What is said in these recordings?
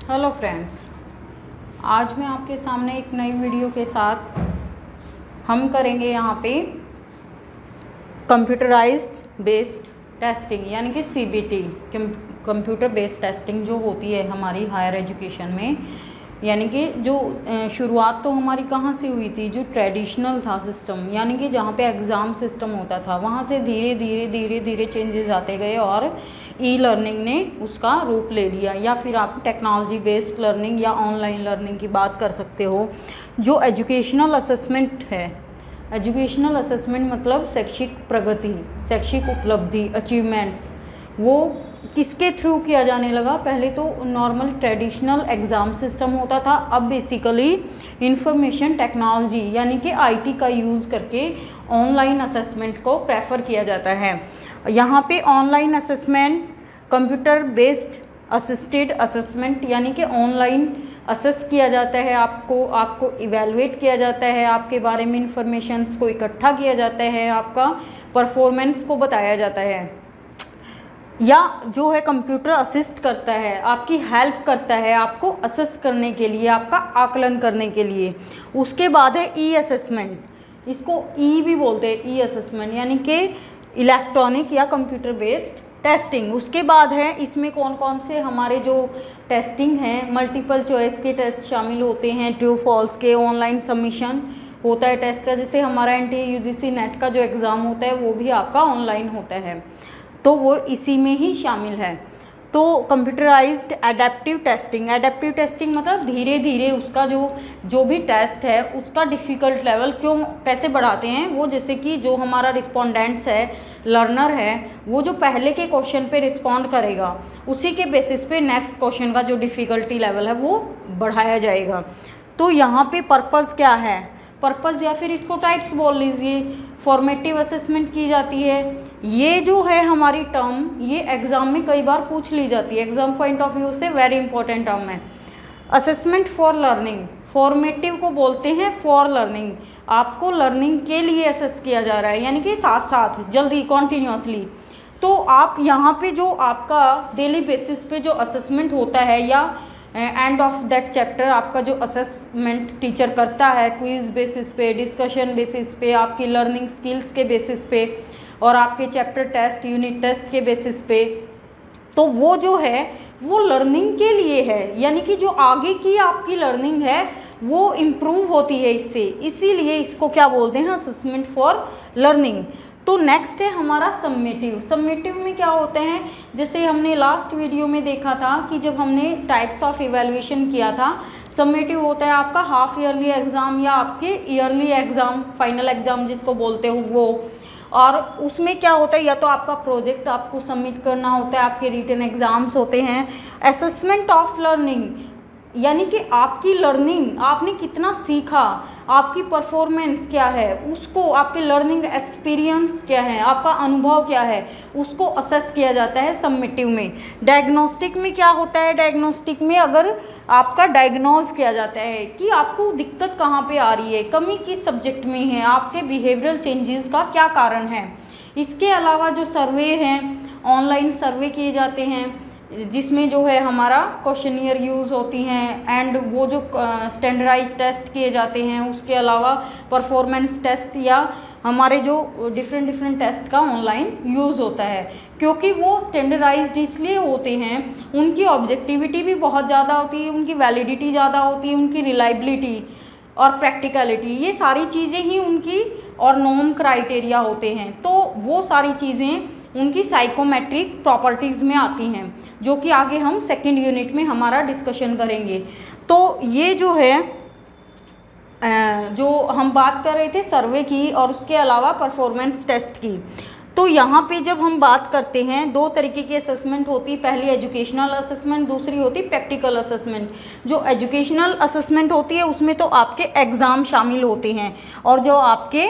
Hello friends, आज मैं आपके सामने एक नई वीडियो के साथ हम करेंगे यहाँ पे कंप्यूटराइज्ड बेस्ड टेस्टिंग यानी कि CBT, कंप्यूटर बेस्ड टेस्टिंग जो होती है हमारी हायर एजुकेशन में। यानी कि जो शुरुआत तो हमारी कहाँ से हुई थी, जो ट्रेडिशनल था सिस्टम, यानी कि जहाँ पे एग्ज़ाम सिस्टम होता था, वहाँ से धीरे धीरे चेंजेस आते गए और ई लर्निंग ने उसका रूप ले लिया। या फिर आप टेक्नोलॉजी बेस्ड लर्निंग या ऑनलाइन लर्निंग की बात कर सकते हो। जो एजुकेशनल असेसमेंट है, एजुकेशनल असेसमेंट मतलब शैक्षिक प्रगति, शैक्षिक उपलब्धि, अचीवमेंट्स, वो किसके थ्रू किया जाने लगा। पहले तो नॉर्मल ट्रेडिशनल एग्ज़ाम सिस्टम होता था, अब बेसिकली इंफॉर्मेशन टेक्नोलॉजी यानी कि IT का यूज़ करके ऑनलाइन असेसमेंट को प्रेफर किया जाता है। यहाँ पे online assessment, computer based assisted assessment यानी कि ऑनलाइन असेस किया जाता है, आपको इवेलुएट किया जाता है, आपके बारे में इंफॉर्मेशंस को इकट्ठा किया जाता है, आपका परफॉर्मेंस को बताया जाता है। या जो है कंप्यूटर असिस्ट करता है, आपकी हेल्प करता है आपको असेस करने के लिए, आपका आकलन करने के लिए। उसके बाद है ई असेसमेंट, इसको ई भी बोलते हैं, ई असेसमेंट यानी कि इलेक्ट्रॉनिक या कंप्यूटर बेस्ड टेस्टिंग। उसके बाद है इसमें कौन कौन से हमारे जो टेस्टिंग हैं, मल्टीपल चॉइस के टेस्ट शामिल होते हैं, ट्रू फॉल्स के, ऑनलाइन सबमिशन होता है टेस्ट का, जैसे हमारा NTA UGC नेट का जो एग्ज़ाम होता है वो भी आपका ऑनलाइन होता है, तो वो इसी में ही शामिल है। तो computerised adaptive testing, adaptive testing मतलब धीरे धीरे उसका जो भी टेस्ट है उसका डिफ़िकल्ट लेवल कैसे बढ़ाते हैं वो। जैसे कि जो हमारा रिस्पोंडेंट्स है, लर्नर है, वो जो पहले के क्वेश्चन पे रिस्पॉन्ड करेगा उसी के बेसिस पे नेक्स्ट क्वेश्चन का जो डिफ़िकल्टी लेवल है वो बढ़ाया जाएगा। तो यहाँ पे पर्पज़ क्या है, पर्पज़ या फिर इसको टाइप्स बोल लीजिए, फॉर्मेटिव असेसमेंट की जाती है। ये जो है हमारी टर्म, ये एग्ज़ाम में कई बार पूछ ली जाती है, एग्ज़ाम पॉइंट ऑफ व्यू से वेरी इंपॉर्टेंट टर्म है। असेसमेंट फॉर लर्निंग, फॉर्मेटिव को बोलते हैं फॉर लर्निंग, आपको लर्निंग के लिए असेस किया जा रहा है, यानी कि साथ साथ जल्दी कॉन्टीन्यूसली। तो आप यहाँ पे जो आपका डेली बेसिस पे जो असेसमेंट होता है या एंड ऑफ दैट चैप्टर आपका जो असेसमेंट टीचर करता है, क्विज बेसिस पे, डिस्कशन बेसिस पे, आपकी लर्निंग स्किल्स के बेसिस पे और आपके चैप्टर टेस्ट, यूनिट टेस्ट के बेसिस पे, तो वो जो है वो लर्निंग के लिए है, यानी कि जो आगे की आपकी लर्निंग है वो इम्प्रूव होती है इससे, इसीलिए इसको क्या बोलते हैं, असेसमेंट फॉर लर्निंग। तो नेक्स्ट है हमारा सम्मेटिव। सम्मेटिव में क्या होते हैं, जैसे हमने लास्ट वीडियो में देखा था कि जब हमने टाइप्स ऑफ इवैल्यूएशन किया था, सम्मेटिव होता है आपका हाफ ईयरली एग्ज़ाम या आपके ईयरली एग्ज़ाम, फाइनल एग्ज़ाम जिसको बोलते हो वो। और उसमें क्या होता है, या तो आपका प्रोजेक्ट आपको सबमिट करना होता है, आपके रिटन एग्ज़ाम्स होते हैं। असेसमेंट ऑफ लर्निंग यानी कि आपकी लर्निंग, आपने कितना सीखा, आपकी परफॉर्मेंस क्या है, उसको, आपके लर्निंग एक्सपीरियंस क्या है, आपका अनुभव क्या है, उसको असेस किया जाता है सम्मेटिव में। डायग्नोस्टिक में क्या होता है, डायग्नोस्टिक में अगर आपका डायग्नोज किया जाता है कि आपको दिक्कत कहाँ पे आ रही है, कमी किस सब्जेक्ट में है, आपके बिहेवियरल चेंजेस का क्या कारण है। इसके अलावा जो सर्वे हैं, ऑनलाइन सर्वे किए जाते हैं जिसमें जो है हमारा क्वेश्चनियर यूज़ होती हैं, एंड वो जो स्टैंडर्डाइज टेस्ट किए जाते हैं, उसके अलावा परफॉर्मेंस टेस्ट या हमारे जो डिफरेंट टेस्ट का ऑनलाइन यूज़ होता है, क्योंकि वो स्टैंडर्डाइज्ड इसलिए होते हैं, उनकी ऑब्जेक्टिविटी भी बहुत ज़्यादा होती है, उनकी वैलिडिटी ज़्यादा होती है, उनकी रिलायबिलिटी और प्रैक्टिकलिटी, ये सारी चीज़ें ही उनकी और नॉर्म क्राइटेरिया होते हैं। तो वो सारी चीज़ें उनकी साइकोमेट्रिक प्रॉपर्टीज़ में आती हैं, जो कि आगे हम सेकंड यूनिट में हमारा डिस्कशन करेंगे। तो ये जो है जो हम बात कर रहे थे सर्वे की और उसके अलावा परफॉर्मेंस टेस्ट की। तो यहाँ पे जब हम बात करते हैं, दो तरीके की असेसमेंट होती है, पहली एजुकेशनल असेसमेंट, दूसरी होती प्रैक्टिकल असेसमेंट। जो एजुकेशनल असेसमेंट होती है उसमें तो आपके एग्ज़ाम शामिल होते हैं, और जो आपके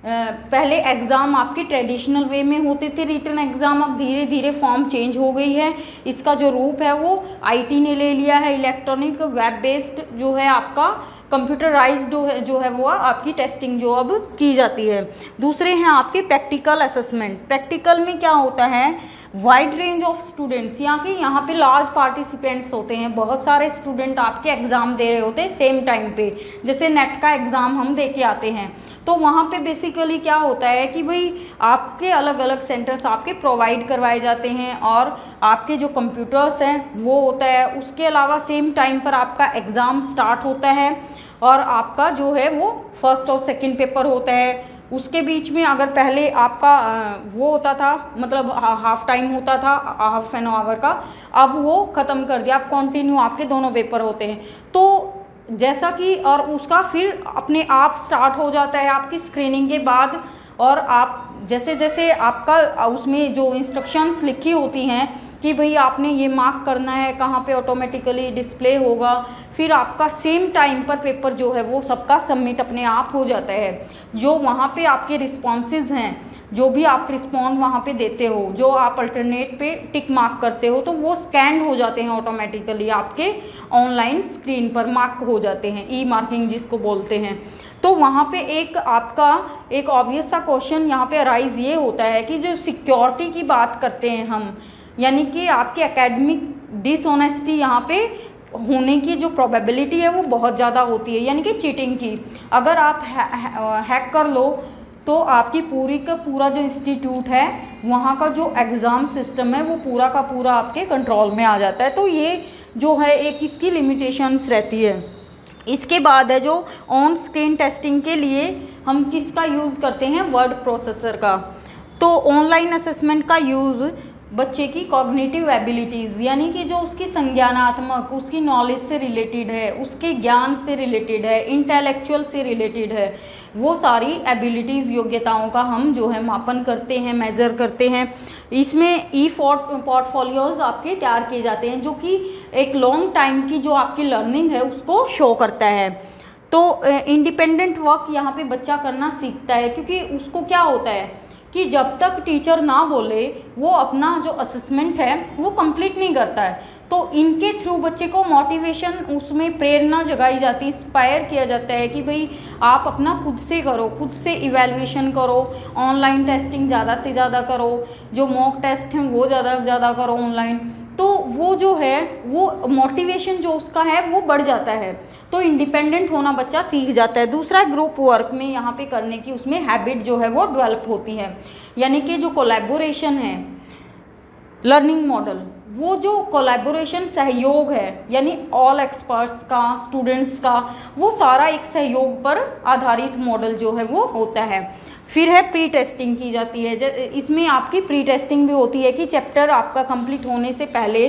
पहले एग्ज़ाम आपके ट्रेडिशनल वे में होते थे रिटन एग्ज़ाम, अब धीरे धीरे फॉर्म चेंज हो गई है, इसका जो रूप है वो IT ने ले लिया है, इलेक्ट्रॉनिक वेब बेस्ड जो है आपका कंप्यूटराइज्ड जो है वो आपकी टेस्टिंग जो अब की जाती है। दूसरे हैं आपके प्रैक्टिकल असेसमेंट। प्रैक्टिकल में क्या होता है, वाइड रेंज ऑफ स्टूडेंट्स, यहाँ पे लार्ज पार्टिसिपेंट्स होते हैं, बहुत सारे स्टूडेंट आपके एग्ज़ाम दे रहे होते हैं सेम टाइम पे। जैसे नेट का एग्ज़ाम हम दे के आते हैं, तो वहाँ पे बेसिकली क्या होता है कि भाई आपके अलग अलग सेंटर्स आपके प्रोवाइड करवाए जाते हैं, और आपके जो कंप्यूटर्स हैं वो होता है। उसके अलावा सेम टाइम पर आपका एग्ज़ाम स्टार्ट होता है, और आपका जो है वो फर्स्ट और सेकेंड पेपर होता है। उसके बीच में अगर पहले आपका वो होता था, मतलब हाफ टाइम होता था, हाफ एन आवर का, अब वो ख़त्म कर दिया, अब कंटिन्यू आपके दोनों पेपर होते हैं। तो जैसा कि और उसका फिर अपने आप स्टार्ट हो जाता है आपकी स्क्रीनिंग के बाद, और आप जैसे जैसे आपका उसमें जो इंस्ट्रक्शंस लिखी होती हैं कि भाई आपने ये मार्क करना है, कहाँ पे ऑटोमेटिकली डिस्प्ले होगा, फिर आपका सेम टाइम पर पेपर जो है वो सबका सबमिट अपने आप हो जाता है। जो वहाँ पे आपके रिस्पॉन्सेज हैं, जो भी आप रिस्पॉन्ड वहाँ पे देते हो, जो आप अल्टरनेट पे टिक मार्क करते हो, तो वो स्कैन हो जाते हैं ऑटोमेटिकली आपके ऑनलाइन स्क्रीन पर, मार्क हो जाते हैं, ई मार्किंग जिसको बोलते हैं। तो वहाँ पे एक आपका एक ऑब्वियस सा क्वेश्चन यहाँ पे अराइज ये होता है कि जो सिक्योरिटी की बात करते हैं हम, यानी कि आपकी एकेडमिक डिसऑनेस्टी यहाँ पे होने की जो प्रोबेबिलिटी है वो बहुत ज़्यादा होती है, यानी कि चीटिंग की। अगर आप हैक कर लो तो आपकी पूरी का पूरा जो इंस्टीट्यूट है, वहाँ का जो एग्ज़ाम सिस्टम है वो पूरा का पूरा आपके कंट्रोल में आ जाता है। तो ये जो है एक इसकी लिमिटेशंस रहती है। इसके बाद है जो ऑन स्क्रीन टेस्टिंग के लिए हम किसका यूज़ करते हैं, वर्ड प्रोसेसर का। तो ऑनलाइन असेसमेंट का यूज़ बच्चे की कॉग्निटिव एबिलिटीज़, यानी कि जो उसकी संज्ञानात्मक, उसकी नॉलेज से रिलेटेड है, उसके ज्ञान से रिलेटेड है, इंटेलेक्चुअल से रिलेटेड है, वो सारी एबिलिटीज़, योग्यताओं का हम जो है मापन करते हैं, मेज़र करते हैं। इसमें ई पोर्टफोलियोज़ आपके तैयार किए जाते हैं, जो कि एक लॉन्ग टाइम की जो आपकी लर्निंग है उसको शो करता है। तो इंडिपेंडेंट वर्क यहाँ पे बच्चा करना सीखता है, क्योंकि उसको क्या होता है कि जब तक टीचर ना बोले वो अपना जो असेसमेंट है वो कंप्लीट नहीं करता है। तो इनके थ्रू बच्चे को मोटिवेशन, उसमें प्रेरणा जगाई जाती है, इंस्पायर किया जाता है कि भाई आप अपना खुद से करो, खुद से इवैल्यूएशन करो, ऑनलाइन टेस्टिंग ज़्यादा से ज़्यादा करो, जो मॉक टेस्ट हैं वो ज़्यादा से ज़्यादा करो ऑनलाइन। तो वो जो है वो मोटिवेशन जो उसका है वो बढ़ जाता है, तो इंडिपेंडेंट होना बच्चा सीख जाता है। दूसरा, ग्रुप वर्क में यहाँ पे करने की उसमें हैबिट जो है वो डेवलप होती है, यानी कि जो कोलैबोरेशन है, लर्निंग मॉडल, वो जो कोलैबोरेशन सहयोग है, यानी ऑल एक्सपर्ट्स का, स्टूडेंट्स का, वो सारा एक सहयोग पर आधारित मॉडल जो है वो होता है। फिर है प्री टेस्टिंग की जाती है। इसमें आपकी प्री टेस्टिंग भी होती है कि चैप्टर आपका कंप्लीट होने से पहले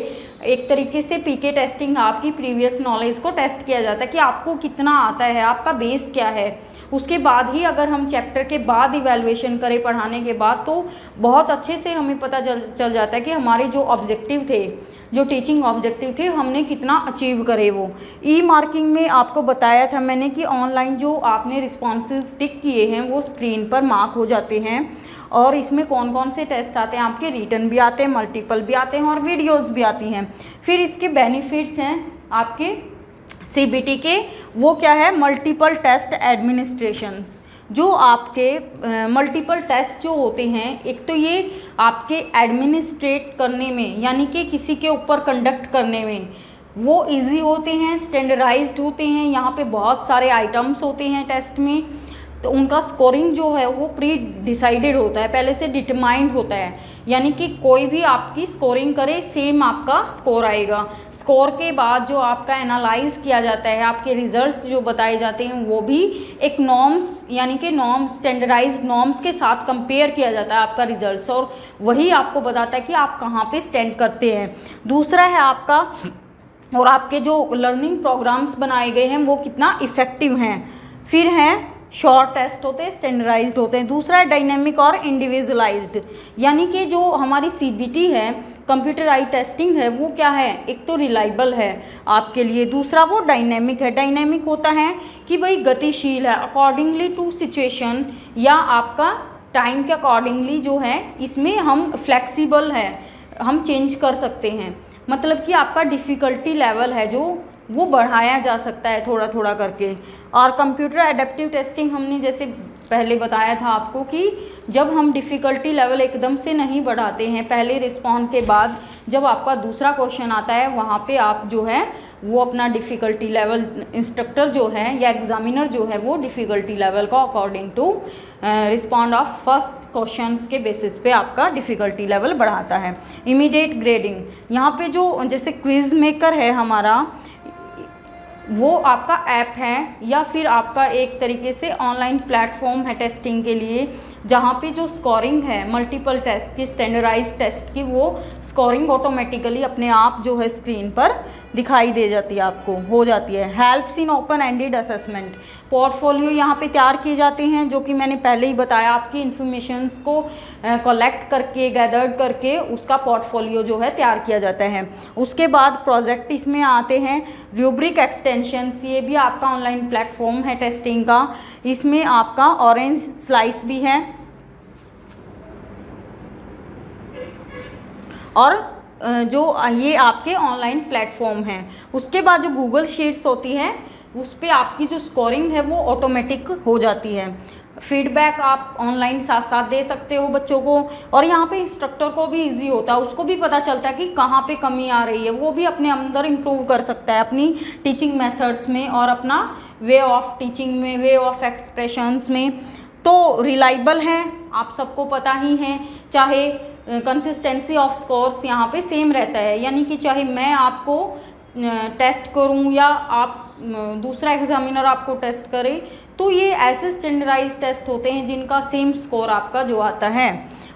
एक तरीके से पीके टेस्टिंग, आपकी प्रीवियस नॉलेज को टेस्ट किया जाता है कि आपको कितना आता है, आपका बेस क्या है। उसके बाद ही अगर हम चैप्टर के बाद इवैल्यूएशन करें पढ़ाने के बाद, तो बहुत अच्छे से हमें पता चल जाता है कि हमारे जो ऑब्जेक्टिव थे, जो टीचिंग ऑब्जेक्टिव थे, हमने कितना अचीव करे। वो ई मार्किंग में आपको बताया था मैंने कि ऑनलाइन जो आपने रिस्पॉन्सेज टिक किए हैं वो स्क्रीन पर मार्क हो जाते हैं, और इसमें कौन कौन से टेस्ट आते हैं आपके, रिटन भी आते हैं, मल्टीपल भी आते हैं, और वीडियोज़ भी आती हैं। फिर इसके बेनिफिट्स हैं आपके सीबीटी के, वो क्या है, मल्टीपल टेस्ट एडमिनिस्ट्रेशंस। जो आपके मल्टीपल टेस्ट जो होते हैं, एक तो ये आपके एडमिनिस्ट्रेट करने में, यानी कि किसी के ऊपर कंडक्ट करने में वो इजी होते हैं, स्टैंडर्डाइज्ड होते हैं। यहाँ पे बहुत सारे आइटम्स होते हैं टेस्ट में, तो उनका स्कोरिंग जो है वो प्री डिसाइडेड होता है, पहले से डिटरमाइंड होता है, यानी कि कोई भी आपकी स्कोरिंग करे सेम आपका स्कोर आएगा। स्कोर के बाद जो आपका एनालाइज किया जाता है, आपके रिजल्ट्स जो बताए जाते हैं वो भी एक नॉर्म्स, यानी कि नॉर्म्स, स्टैंडर्डाइज्ड नॉर्म्स के साथ कंपेयर किया जाता है आपका रिजल्ट्स, और वही आपको बताता है कि आप कहाँ पे स्टैंड करते हैं। दूसरा है आपका, और आपके जो लर्निंग प्रोग्राम्स बनाए गए हैं वो कितना इफेक्टिव हैं। फिर हैं शॉर्ट टेस्ट होते हैं, स्टैंडर्डाइज्ड होते हैं। दूसरा है डायनेमिक और इंडिविजुअलाइज्ड, यानी कि जो हमारी सीबीटी है, कंप्यूटर आई टेस्टिंग है, वो क्या है, एक तो रिलायबल है आपके लिए, दूसरा वो डायनेमिक है। डायनेमिक होता है कि भाई गतिशील है, अकॉर्डिंगली टू सिचुएशन या आपका टाइम के अकॉर्डिंगली जो है, इसमें हम फ्लेक्सिबल है, हम चेंज कर सकते हैं। मतलब कि आपका डिफ़िकल्टी लेवल है जो वो बढ़ाया जा सकता है थोड़ा थोड़ा करके। और कंप्यूटर एडेप्टिव टेस्टिंग हमने जैसे पहले बताया था आपको कि जब हम डिफ़िकल्टी लेवल एकदम से नहीं बढ़ाते हैं, पहले रिस्पॉन्ड के बाद जब आपका दूसरा क्वेश्चन आता है वहाँ पे आप जो है वो अपना डिफ़िकल्टी लेवल, इंस्ट्रक्टर जो है या एग्जामिनर जो है वो डिफ़िकल्टी लेवल को according to respond of first questions के बेसिस पे आपका डिफ़िकल्टी लेवल बढ़ाता है। इमीडिएट ग्रेडिंग, यहाँ पे जो जैसे क्विज मेकर है हमारा, वो आपका ऐप है या फिर आपका एक तरीके से ऑनलाइन प्लेटफॉर्म है टेस्टिंग के लिए, जहाँ पे जो स्कोरिंग है मल्टीपल टेस्ट की, स्टैंडर्डाइज टेस्ट की, वो स्कोरिंग ऑटोमेटिकली अपने आप जो है स्क्रीन पर दिखाई दे जाती है, आपको हो जाती है। Helps in open ended assessment, portfolio यहाँ पे तैयार किए जाते हैं, जो कि मैंने पहले ही बताया, आपकी इन्फॉर्मेशंस को कलेक्ट करके, गैदर्ड करके उसका पोर्टफोलियो जो है तैयार किया जाता है। उसके बाद प्रोजेक्ट इसमें आते हैं। रूब्रिक एक्सटेंशंस, ये भी आपका ऑनलाइन प्लेटफॉर्म है टेस्टिंग का, इसमें आपका ऑरेंज स्लाइस भी है और जो ये आपके ऑनलाइन प्लेटफॉर्म हैं। उसके बाद जो गूगल शीट्स होती है उस पर आपकी जो स्कोरिंग है वो ऑटोमेटिक हो जाती है। फीडबैक आप ऑनलाइन साथ साथ दे सकते हो बच्चों को, और यहाँ पे इंस्ट्रक्टर को भी इजी होता है, उसको भी पता चलता है कि कहाँ पे कमी आ रही है, वो भी अपने अंदर इम्प्रूव कर सकता है अपनी टीचिंग मेथड्स में और अपना वे ऑफ टीचिंग में, वे ऑफ एक्सप्रेशंस में। तो रिलायबल है, आप सबको पता ही है, चाहे कंसिस्टेंसी ऑफ स्कोर्स यहाँ पे सेम रहता है, यानी कि चाहे मैं आपको टेस्ट करूँ या आप दूसरा एग्जामिनर आपको टेस्ट करे, तो ये ऐसे स्टैंडर्डाइज टेस्ट होते हैं जिनका सेम स्कोर आपका जो आता है।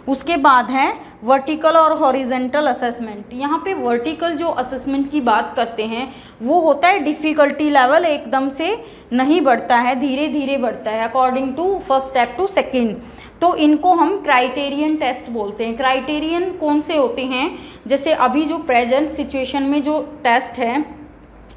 उसके बाद है वर्टिकल और हॉरिजेंटल असेसमेंट। यहाँ पे वर्टिकल जो असेसमेंट की बात करते हैं वो होता है डिफ़िकल्टी लेवल एकदम से नहीं बढ़ता है, धीरे धीरे बढ़ता है according to first step to second. तो इनको हम क्राइटेरियन टेस्ट बोलते हैं। क्राइटेरियन कौन से होते हैं, जैसे अभी जो प्रेजेंट सिचुएशन में जो टेस्ट है,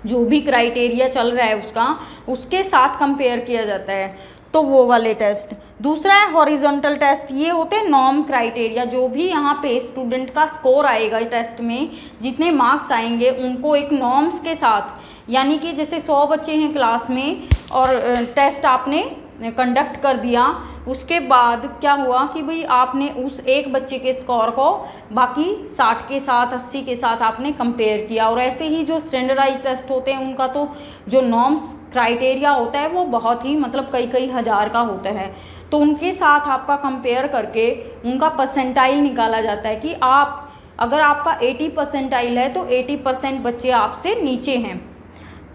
जो भी क्राइटेरिया चल रहा है उसके साथ कंपेयर किया जाता है, तो वो वाले टेस्ट। दूसरा है हॉरिजॉन्टल टेस्ट, ये होते हैं नॉर्म क्राइटेरिया, जो भी यहाँ पे स्टूडेंट का स्कोर आएगा टेस्ट में, जितने मार्क्स आएंगे उनको एक नॉर्म्स के साथ, यानी कि जैसे 100 बच्चे हैं क्लास में और टेस्ट आपने कंडक्ट कर दिया, उसके बाद क्या हुआ कि भाई आपने उस एक बच्चे के स्कोर को बाकी 60 के साथ, 80 के साथ आपने कंपेयर किया। और ऐसे ही जो स्टैंडर्डाइज टेस्ट होते हैं उनका तो जो नॉर्म्स क्राइटेरिया होता है वो बहुत ही मतलब कई हज़ार का होता है, तो उनके साथ आपका कंपेयर करके उनका परसेंटाइल निकाला जाता है कि आप अगर आपका 80 परसेंटाइल है तो 80% बच्चे आपसे नीचे हैं।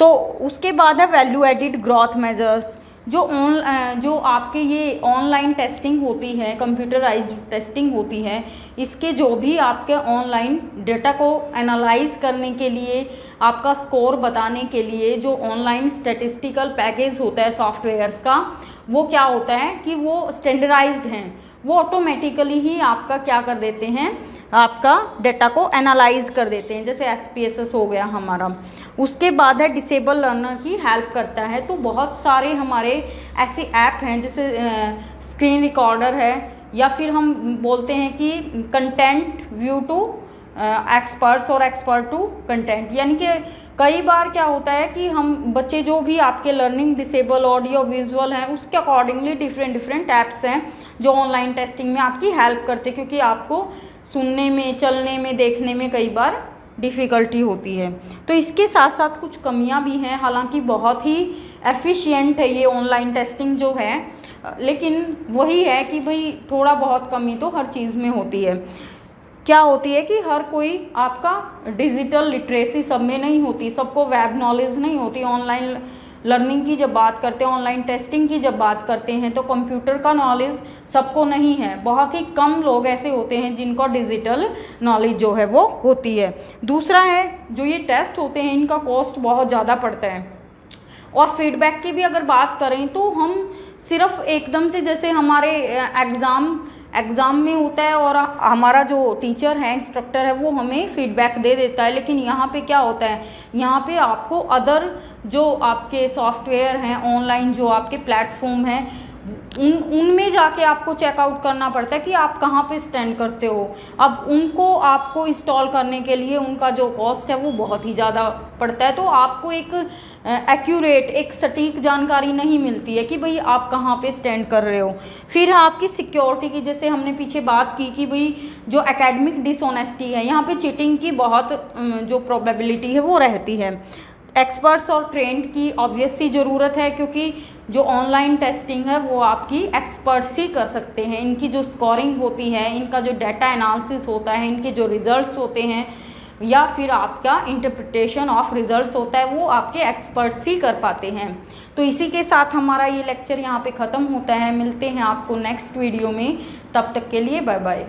तो उसके बाद है वैल्यू एडिड ग्रोथ मेजर्स, जो आपके ये ऑनलाइन टेस्टिंग होती है, कंप्यूटराइज्ड टेस्टिंग होती है, इसके जो भी आपके ऑनलाइन डेटा को एनालाइज करने के लिए, आपका स्कोर बताने के लिए जो ऑनलाइन स्टैटिस्टिकल पैकेज होता है सॉफ्टवेयर्स का, वो क्या होता है कि वो स्टैंडर्डाइज्ड हैं, वो ऑटोमेटिकली ही आपका क्या कर देते हैं, आपका डेटा को एनालाइज कर देते हैं, जैसे SPSS हो गया हमारा। उसके बाद है डिसेबल लर्नर की हेल्प करता है, तो बहुत सारे हमारे ऐसे ऐप हैं जैसे स्क्रीन रिकॉर्डर है, या फिर हम बोलते हैं कि कंटेंट व्यू टू एक्सपर्ट्स और एक्सपर्ट टू कंटेंट, यानी कि कई बार क्या होता है कि हम बच्चे जो भी आपके लर्निंग डिसेबल ऑडियो विजुअल हैं उसके अकॉर्डिंगली डिफरेंट ऐप्स हैं जो ऑनलाइन टेस्टिंग में आपकी हेल्प करते हैं, क्योंकि आपको सुनने में, चलने में, देखने में कई बार डिफ़िकल्टी होती है। तो इसके साथ साथ कुछ कमियां भी हैं, हालांकि बहुत ही एफिशिएंट है ये ऑनलाइन टेस्टिंग जो है, लेकिन वही है कि भाई थोड़ा बहुत कमी तो हर चीज़ में होती है। क्या होती है कि हर कोई आपका डिजिटल लिटरेसी सब में नहीं होती, सबको वेब नॉलेज नहीं होती। ऑनलाइन लर्निंग की जब बात करते हैं, ऑनलाइन टेस्टिंग की जब बात करते हैं, तो कंप्यूटर का नॉलेज सबको नहीं है, बहुत ही कम लोग ऐसे होते हैं जिनको डिजिटल नॉलेज जो है वो होती है। दूसरा है जो ये टेस्ट होते हैं इनका कॉस्ट बहुत ज़्यादा पड़ता है। और फीडबैक की भी अगर बात करें तो हम सिर्फ एकदम से, जैसे हमारे एग्ज़ाम में होता है और हमारा जो टीचर है, इंस्ट्रक्टर है, वो हमें फीडबैक दे देता है, लेकिन यहाँ पे क्या होता है, यहाँ पे आपको अदर जो आपके सॉफ्टवेयर हैं, ऑनलाइन जो आपके प्लेटफॉर्म हैं, उनमें जाके आपको चेकआउट करना पड़ता है कि आप कहाँ पे स्टैंड करते हो। अब उनको आपको इंस्टॉल करने के लिए उनका जो कॉस्ट है वो बहुत ही ज़्यादा पड़ता है, तो आपको एक एक्यूरेट, एक सटीक जानकारी नहीं मिलती है कि भाई आप कहाँ पे स्टैंड कर रहे हो। फिर है आपकी सिक्योरिटी की, जैसे हमने पीछे बात की कि भाई जो एकेडमिक डिसऑनेस्टी है, यहाँ पे चीटिंग की बहुत जो प्रोबेबिलिटी है वो रहती है। एक्सपर्ट्स और ट्रेंड की ऑब्वियस सी ज़रूरत है, क्योंकि जो ऑनलाइन टेस्टिंग है वो आपकी एक्सपर्ट्स ही कर सकते हैं। इनकी जो स्कोरिंग होती है, इनका जो डाटा एनालिसिस होता है, इनके जो रिजल्ट्स होते हैं या फिर आपका इंटरप्रिटेशन ऑफ रिजल्ट्स होता है, वो आपके एक्सपर्ट्स ही कर पाते हैं। तो इसी के साथ हमारा ये लेक्चर यहाँ पे ख़त्म होता है। मिलते हैं आपको नेक्स्ट वीडियो में, तब तक के लिए बाय बाय।